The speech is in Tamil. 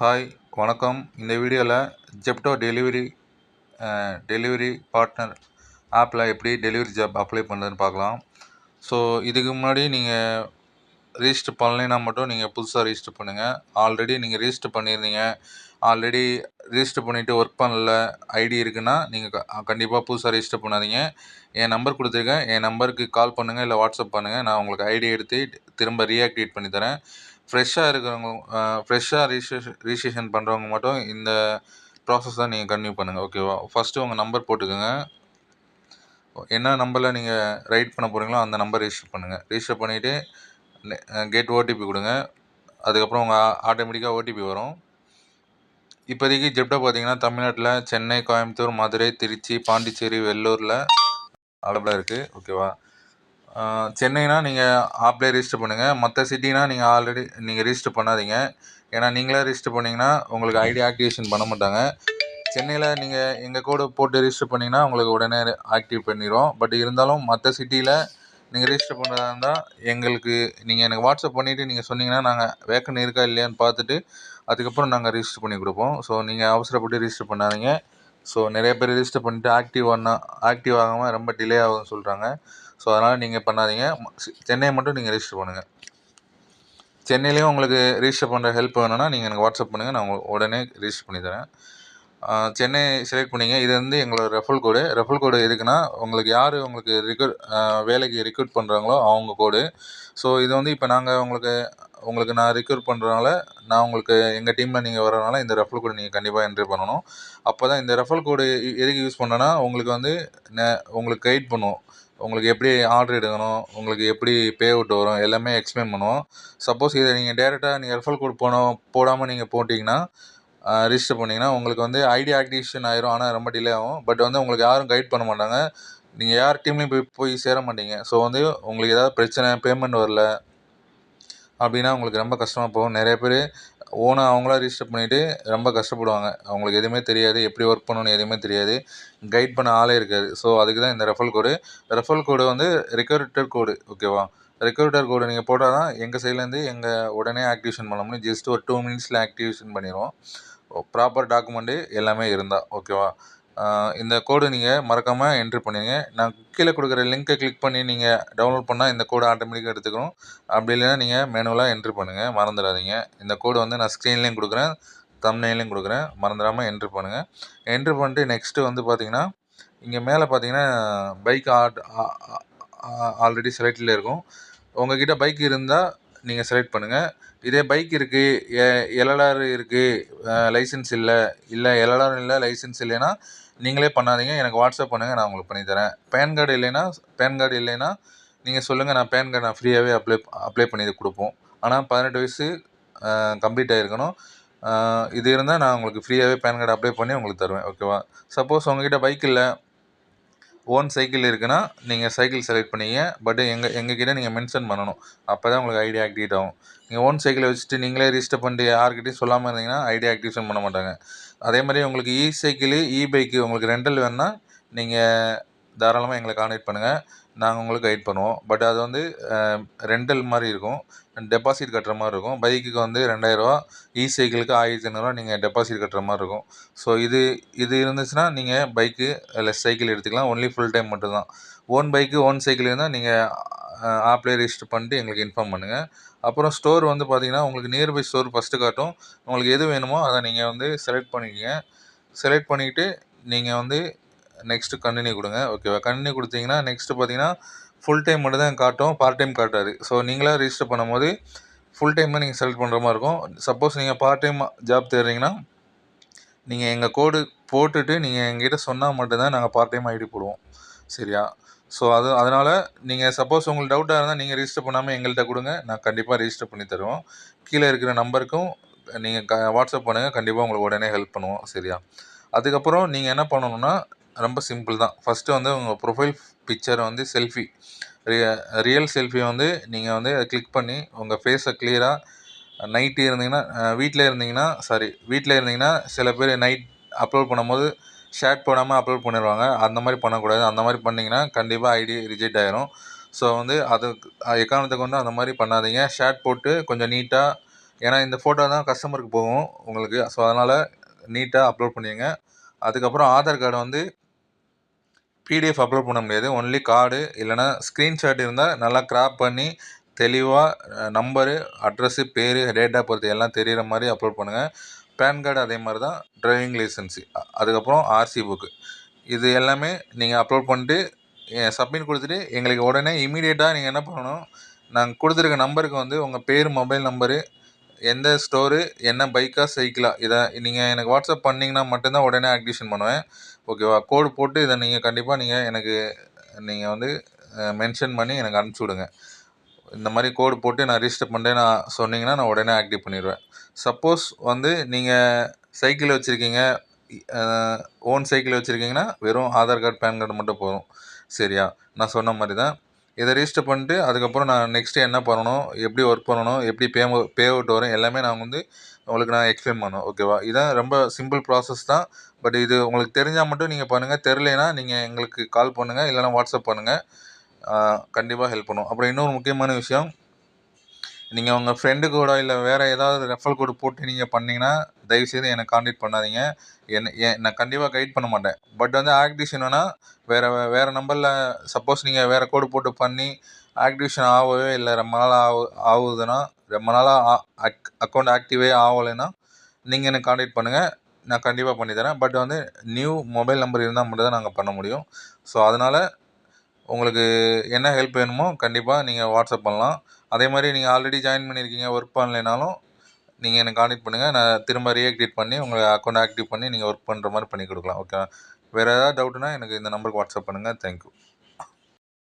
ஹாய் வணக்கம். இந்த வீடியோவில் ஜெப்டோ டெலிவரி பார்ட்னர் ஆப்பில் எப்படி டெலிவரி ஜாப் அப்ளை பண்ணுறதுன்னு பார்க்கலாம். ஸோ இதுக்கு முன்னாடி நீங்கள் ரிஜிஸ்டர் பண்ணலைன்னா மட்டும் நீங்கள் புதுசாக ரிஜிஸ்டர் பண்ணுங்கள். ஆல்ரெடி நீங்கள் ரிஜிஸ்டர் பண்ணியிருந்தீங்க, ஆல்ரெடி ரிஜிஸ்டர் பண்ணிவிட்டு ஒர்க் பண்ணல ஐடி இருக்குன்னா நீங்கள் கண்டிப்பாக புதுசாக ரிஜிஸ்டர் பண்ணாதீங்க. என் நம்பர் கொடுத்துருக்கேன், என் நம்பருக்கு கால் பண்ணுங்கள், இல்லை வாட்ஸ்அப் பண்ணுங்கள். நான் உங்களுக்கு ஐடி எடுத்து திரும்ப ரீஆக்டிவேட் பண்ணி தரேன். ஃப்ரெஷ்ஷாக ரிஜிஸ்ட்ரேஷன் பண்ணுறவங்க மட்டும் இந்த ப்ராசஸ் தான் நீங்கள் கன்டினியூ பண்ணுங்கள், ஓகேவா? ஃபஸ்ட்டு உங்கள் நம்பர் போட்டுக்கோங்க. என்ன நம்பரில் நீங்கள் ரைட் பண்ண போகிறீங்களோ அந்த நம்பர் ரிஜிஸ்டர் பண்ணுங்கள். ரிஜிஸ்டர் பண்ணிவிட்டு கெட் ஓடிபி கொடுங்க. அதுக்கப்புறம் உங்கள் ஆட்டோமேட்டிக்காக ஓடிபி வரும். இப்போதைக்கு ஜெப்டோ பார்த்தீங்கன்னா தமிழ்நாட்டில் சென்னை, கோயம்புத்தூர், மதுரை, திருச்சி, பாண்டிச்சேரி, வெள்ளூரில் அவைலபிளாக இருக்குது, ஓகேவா? சென்னைனா நீங்கள் ஆப்லேயே ரிஜிஸ்டர் பண்ணுங்கள். மற்ற சிட்டினா நீங்கள் ஆல்ரெடி ரிஜிஸ்டர் பண்ணாதீங்க. ஏன்னா நீங்களே ரிஜிஸ்டர் பண்ணிங்கன்னா உங்களுக்கு ஐடி ஆக்டிவேஷன் பண்ண மாட்டாங்க. சென்னையில் நீங்கள் எங்கள் கோடு போட்டு ரிஜிஸ்டர் பண்ணிங்கன்னா உங்களுக்கு உடனே ஆக்டிவ் பண்ணிடுவோம். பட் இருந்தாலும் மற்ற சிட்டியில் நீங்கள் ரிஜிஸ்டர் பண்ணுறதா இருந்தால் நீங்கள் எனக்கு வாட்ஸ்அப் பண்ணிவிட்டு நீங்கள் சொன்னீங்கன்னா நாங்கள் வேக்கன் இருக்கா இல்லையான்னு பார்த்துட்டு அதுக்கப்புறம் நாங்கள் ரிஜிஸ்டர் பண்ணி கொடுப்போம். ஸோ நீங்கள் அவசரப்பட்டு ரிஜிஸ்டர் பண்ணாதீங்க. ஸோ நிறைய பேர் ரிஜிஸ்டர் பண்ணிவிட்டு ஆக்டிவ் ஆகாமல் ரொம்ப டிலே ஆகுதுன்னு சொல்கிறாங்க. ஸோ அதனால் நீங்கள் பண்ணாதீங்க. சென்னையை மட்டும் நீங்கள் ரிஜிஸ்டர் பண்ணுங்கள். சென்னையிலையும் உங்களுக்கு ரிஜிஸ்டர் பண்ணுற ஹெல்ப் வேணும்னா நீங்கள் எனக்கு வாட்ஸ்அப் பண்ணுங்கள், நான் உங்களுக்கு உடனே ரிஜிஸ்டர் பண்ணி தரேன். சென்னை செலக்ட் பண்ணிங்க. இது வந்து எங்களோட ரெஃபரல் கோடு எதுக்குன்னா உங்களுக்கு யார் வேலைக்கு ரெக்ரூட் பண்ணுறாங்களோ அவங்க கோடு. ஸோ இது வந்து இப்போ நாங்கள் உங்களுக்கு நான் ரெக்ரூட் பண்ணுறதுனால நான் உங்களுக்கு எங்கள் டீமில் நீங்கள் வரதுனால இந்த ரெஃபரல் கோடு நீங்கள் கண்டிப்பாக என்ட்ரி பண்ணணும். அப்போ தான் இந்த ரெஃபரல் கோடு எதுக்கு யூஸ் பண்ணோன்னா உங்களுக்கு வந்து உங்களுக்கு கைட் பண்ணுவோம். உங்களுக்கு எப்படி ஆர்டர் எடுக்கணும், உங்களுக்கு எப்படி பே அவுட் வரும், எல்லாமே எக்ஸ்பிளைன் பண்ணுவோம். சப்போஸ் இதை நீங்கள் டேரெக்டாக ரெஃபரல் கோட் போடாமல் நீங்கள் போட்டிங்கன்னா ரிஜிஸ்டர் பண்ணிங்கன்னா உங்களுக்கு வந்து ஐடி ஆக்டிவேஷன் ஆயிரும். ஆனால் ரொம்ப டிலே ஆகும். பட் வந்து உங்களுக்கு யாரும் கைட் பண்ண மாட்டாங்க. நீங்கள் யார் டீம்லேயும் போய் சேர மாட்டீங்க. ஸோ வந்து உங்களுக்கு ஏதாவது பிரச்சனை, பேமெண்ட் வரல அப்படின்னா உங்களுக்கு ரொம்ப கஷ்டமாக போகும். நிறைய பேர் ஓனாக அவங்களா ரிஜிஸ்டர் பண்ணிவிட்டு ரொம்ப கஷ்டப்படுவாங்க. அவங்களுக்கு எதுவுமே தெரியாது, எப்படி ஒர்க் பண்ணணும்னு எதுவுமே தெரியாது, கைட் பண்ண ஆளே இருக்காது. ஸோ அதுக்கு தான் இந்த ரெஃபரல் கோடு வந்து ரெக்ரூட்டர் கோடு, ஓகேவா? ரெக்ரூட்டர் கோடு நீங்கள் போட்டால் தான் எங்கள் சைட்லேருந்து உடனே ஆக்டிவேஷன் பண்ண முடியும். ஜஸ்ட் ஒரு 2 மினிட்ஸில் ஆக்டிவேஷன் பண்ணிடுவோம். ப்ராப்பர் டாக்குமெண்ட்டு எல்லாமே இருந்தால், ஓகேவா? இந்த கோடு நீங்கள் மறக்காமல் என்ட்ரி பண்ணிடுங்க. நான் கீழே கொடுக்குற லிங்க்கை கிளிக் பண்ணி நீங்கள் டவுன்லோட் பண்ணால் இந்த கோடு ஆட்டோமேட்டிக்காக எடுத்துக்கணும். அப்படி இல்லைன்னா நீங்கள் மேனுவலாக என்ட்ரி பண்ணுங்கள், மறந்துடாதீங்க. இந்த கோடு வந்து நான் ஸ்க்ரீன்லேயும் கொடுக்குறேன், தம்ப்நெயிலையும் கொடுக்குறேன், மறந்துடாமல் என்ட்ரி பண்ணுங்கள். என்ட்ரி பண்ணிட்டு நெக்ஸ்ட்டு வந்து பார்த்தீங்கன்னா இங்கே மேலே பார்த்தீங்கன்னா பைக் ஆல்ரெடி செலக்டில் இருக்கும். உங்கள்கிட்ட பைக் இருந்தால் நீங்கள் செலக்ட் பண்ணுங்கள். இதே பைக் இருக்குது, எல்எல்ஆர் இருக்குது, லைசன்ஸ் இல்லை எல்எல்ஆர் இல்லை, லைசன்ஸ் இல்லைன்னா நீங்களே பண்ணாதீங்க. எனக்கு வாட்ஸ்அப் பண்ணுங்கள், நான் உங்களுக்கு பண்ணித்தரேன். பேன் கார்டு இல்லைன்னா நீங்கள் சொல்லுங்கள், நான் பேன் கார்டு ஃப்ரீயாகவே அப்ளை பண்ணி கொடுப்போம். ஆனால் 18 வயசு கம்ப்ளீட் ஆகிருக்கணும். இது இருந்தால் நான் உங்களுக்கு ஃப்ரீயாகவே பேன் கார்டு அப்ளை பண்ணி உங்களுக்கு தருவேன், ஓகேவா? சப்போஸ் உங்கள்கிட்ட பைக் இல்லை, ஓன் சைக்கிள் இருக்குன்னா நீங்கள் சைக்கிள் செலக்ட் பண்ணிங்க. பட் எங்ககிட்ட நீங்கள் மென்ஷன் பண்ணணும். அப்போ தான் உங்களுக்கு ஐடி ஆக்டிவேட் ஆகும். நீங்கள் ஓன் சைக்கிளை வச்சுட்டு நீங்களே ரிஜிஸ்டர் பண்ணிட்டு யார்கிட்டையும் சொல்லாமல் இருந்தீங்கன்னா ஐடி ஆக்டிவேஷன் பண்ண மாட்டாங்க. அதே மாதிரி உங்களுக்கு பைக்கு உங்களுக்கு ரெண்டல் வேணுன்னா நீங்கள் தாராளமாக எங்களை கான்டாக்ட் பண்ணுங்கள், நாங்கள் உங்களுக்கு கைட் பண்ணுவோம். பட் அது வந்து ரெண்டல் மாதிரி இருக்கும், டெபாசிட் கட்டுற மாதிரி இருக்கும். பைக்குக்கு வந்து 2000 சைக்கிளுக்கு 1500 நீங்கள் டெபாசிட் கட்டுற மாதிரி இருக்கும். ஸோ இது இருந்துச்சுன்னா நீங்கள் பைக்கு இல்லை சைக்கிள் எடுத்துக்கலாம். ஒன்லி ஃபுல் டைம் மட்டும்தான். ஓன் பைக்கு ஓன் சைக்கிள் இருந்தால் நீங்கள் ஆப்லேயே ரிஜிஸ்டர் பண்ணிட்டு எங்களுக்கு இன்ஃபார்ம் பண்ணுங்கள். அப்புறம் ஸ்டோர் வந்து பார்த்தீங்கன்னா உங்களுக்கு நியர்பை ஸ்டோர் ஃபஸ்ட்டு காட்டும். உங்களுக்கு எது வேணுமோ அதை நீங்கள் வந்து செலக்ட் பண்ணிக்கங்க. செலக்ட் பண்ணிவிட்டு நீங்கள் வந்து நெக்ஸ்ட்டு கண்டினியூ கொடுங்க, ஓகேவா? கண்டினியூ கொடுத்தீங்கன்னா நெக்ஸ்ட்டு பார்த்தீங்கன்னா ஃபுல் டைம் மட்டும் தான் காட்டும், பார்ட் டைம் காட்டாது. ஸோ நீங்களாக ரிஜிஸ்டர் பண்ணும்போது ஃபுல் டைம் தான் நீங்கள் செலக்ட் பண்ணுற மாதிரி இருக்கும். சப்போஸ் நீங்கள் பார்ட் டைம் ஜாப் தேடுறீங்கன்னா நீங்கள் எங்கள் கோடு போட்டுட்டு நீங்கள் எங்ககிட்ட சொன்னால் மட்டும்தான் நாங்கள் பார்ட் டைம் ஐடி போடுவோம், சரியா? ஸோ அதனால் நீங்கள் சப்போஸ் உங்களுக்கு டவுட்டாக இருந்தால் நீங்கள் ரிஜிஸ்டர் பண்ணாமல் எங்கள்கிட்ட கொடுங்க, நான் கண்டிப்பாக ரிஜிஸ்டர் பண்ணி தருவோம். கீழே இருக்கிற நம்பருக்கும் நீங்கள் வாட்ஸ்அப் பண்ணுங்கள், கண்டிப்பாக உங்களுக்கு உடனே ஹெல்ப் பண்ணுவோம், சரியா? அதுக்கப்புறம் நீங்கள் என்ன பண்ணணுன்னா ரொம்ப சிம்பிள் தான். ஃபஸ்ட்டு வந்து உங்கள் ப்ரொஃபைல் பிக்சரை வந்து ரியல் செல்ஃபி வந்து நீங்கள் வந்து அதை கிளிக் பண்ணி உங்கள் ஃபேஸை கிளியராக வீட்டில் இருந்தீங்கன்னா சில பேர் நைட் அப்லோட் பண்ணும்போது ஷேட் போடாமல் அப்லோட் பண்ணிடுவாங்க. அந்த மாதிரி பண்ணக்கூடாது. அந்த மாதிரி பண்ணிங்கன்னா கண்டிப்பாக ஐடி ரிஜெக்ட் ஆகிரும். ஸோ வந்து அது எக்காரணத்தை கொண்டு அந்த மாதிரி பண்ணாதீங்க. ஷேட் போட்டு கொஞ்சம் நீட்டாக ஏன்னா இந்த ஃபோட்டோ தான் கஸ்டமருக்கு போகும் உங்களுக்கு. ஸோ அதனால் நீட்டாக அப்லோட் பண்ணிடுங்க. அதுக்கப்புறம் ஆதார் கார்டை வந்து பிடிஎஃப் அப்லோட் பண்ண முடியாது. ஒன்லி கார்டு இல்லைனா ஸ்க்ரீன்ஷாட் இருந்தால் நல்லா கிராப் பண்ணி தெளிவாக நம்பரு, அட்ரஸ்ஸு, பேர், டேட் ஆஃப் பர்த் எல்லாம் தெரிகிற மாதிரி அப்லோட் பண்ணுங்கள். பேன் கார்டு அதே மாதிரி தான், டிரைவிங் லைசன்ஸு, அதுக்கப்புறம் ஆர்சி புக்கு, இது எல்லாமே நீங்கள் அப்லோட் பண்ணிட்டு சப்மிட் கொடுத்துட்டு எங்களுக்கு உடனே இமீடியட்டாக நீங்கள் என்ன பண்ணணும், நாங்கள் கொடுத்துருக்க நம்பருக்கு வந்து உங்கள் பேர், மொபைல் நம்பரு, எந்த ஸ்டோரு, என்ன பைக்கா சைக்கிளா, இதை நீங்கள் எனக்கு வாட்ஸ்அப் பண்ணிங்கன்னா மட்டும்தான் உடனே ஆக்டிவேஷன் பண்ணுவேன். ஓகேவா? கோடு போட்டு இதை நீங்கள் கண்டிப்பாக எனக்கு நீங்கள் வந்து மென்ஷன் பண்ணி எனக்கு அனுப்பிச்சி விடுங்க. இந்த மாதிரி கோடு போட்டு நான் ரிஜிஸ்டர் பண்ணிட்டேன் நான் சொன்னீங்கன்னா நான் உடனே ஆக்டிவ் பண்ணிடுவேன். சப்போஸ் வந்து நீங்கள் சைக்கிள் வச்சுருக்கீங்க, ஓன் சைக்கிள் வச்சுருக்கீங்கன்னா வெறும் ஆதார் கார்டு, பேன் கார்டு மட்டும் போதும். சரியா? நான் சொன்ன மாதிரி தான். இதை ரிஜிஸ்டர் பண்ணிட்டு அதுக்கப்புறம் நான் நெக்ஸ்ட்டு என்ன பண்ணணும், எப்படி ஒர்க் பண்ணணும், எப்படி பே அவுட் வரும் எல்லாமே நான் வந்து உங்களுக்கு நான் எக்ஸ்பிளைன் பண்ணுவேன். ஓகேவா? இதான் ரொம்ப சிம்பிள் ப்ராசஸ் தான். பட் இது உங்களுக்கு தெரிஞ்சால் மட்டும் நீங்கள் பண்ணுங்கள். தெரிலனா நீங்கள் எங்களுக்கு கால் பண்ணுங்கள், இல்லைனா வாட்ஸ்அப் பண்ணுங்கள். கண்டிப்பாக ஹெல்ப் பண்ணுவோம். அப்புறம் இன்னொரு முக்கியமான விஷயம், நீங்கள் உங்கள் ஃப்ரெண்டு கூட இல்லை வேறு ஏதாவது ரெஃபரல் கோடு போட்டு நீங்கள் பண்ணிங்கன்னா தயவுசெய்து என்னை காண்டாக்ட் பண்ணாதீங்க. நான் கண்டிப்பாக கைட் பண்ண மாட்டேன். பட் வந்து ஆக்டிவேஷன் வேணால் வேறு நம்பரில் சப்போஸ் நீங்கள் வேறு கோடு போட்டு பண்ணி ஆக்டிவேஷன் ஆகவே இல்லை, ரொம்ப நாள் ஆகுதுன்னா, ரொம்ப நாளாக அக்கௌண்ட் ஆக்டிவே ஆகலைன்னா நீங்கள் எனக்கு காண்டாக்ட் பண்ணுங்கள். நான் கண்டிப்பாக பண்ணித்தரேன். பட் வந்து நியூ மொபைல் நம்பர் இருந்தால் மட்டும் தான் நாங்கள் பண்ண முடியும். ஸோ அதனால் உங்களுக்கு என்ன ஹெல்ப் வேணுமோ கண்டிப்பாக நீங்கள் வாட்ஸ்அப் பண்ணலாம். அதே மாதிரி நீங்கள் ஆல்ரெடி ஜாயின் பண்ணியிருக்கீங்க, ஒர்க் பண்ணலைனாலும் நீங்கள் எனக்கு காண்டாக்ட் பண்ணுங்கள். நான் திரும்ப ரீஆக்டிவேட் பண்ணி உங்கள் அக்கௌண்ட் ஆக்டிவ் பண்ணி நீங்கள் ஒர்க் பண்ணுற மாதிரி பண்ணி கொடுக்கலாம். ஓகே. வேறு ஏதாவது டவுட்னா எனக்கு இந்த நம்பருக்கு வாட்ஸ்அப் பண்ணுங்கள். தேங்க்யூ.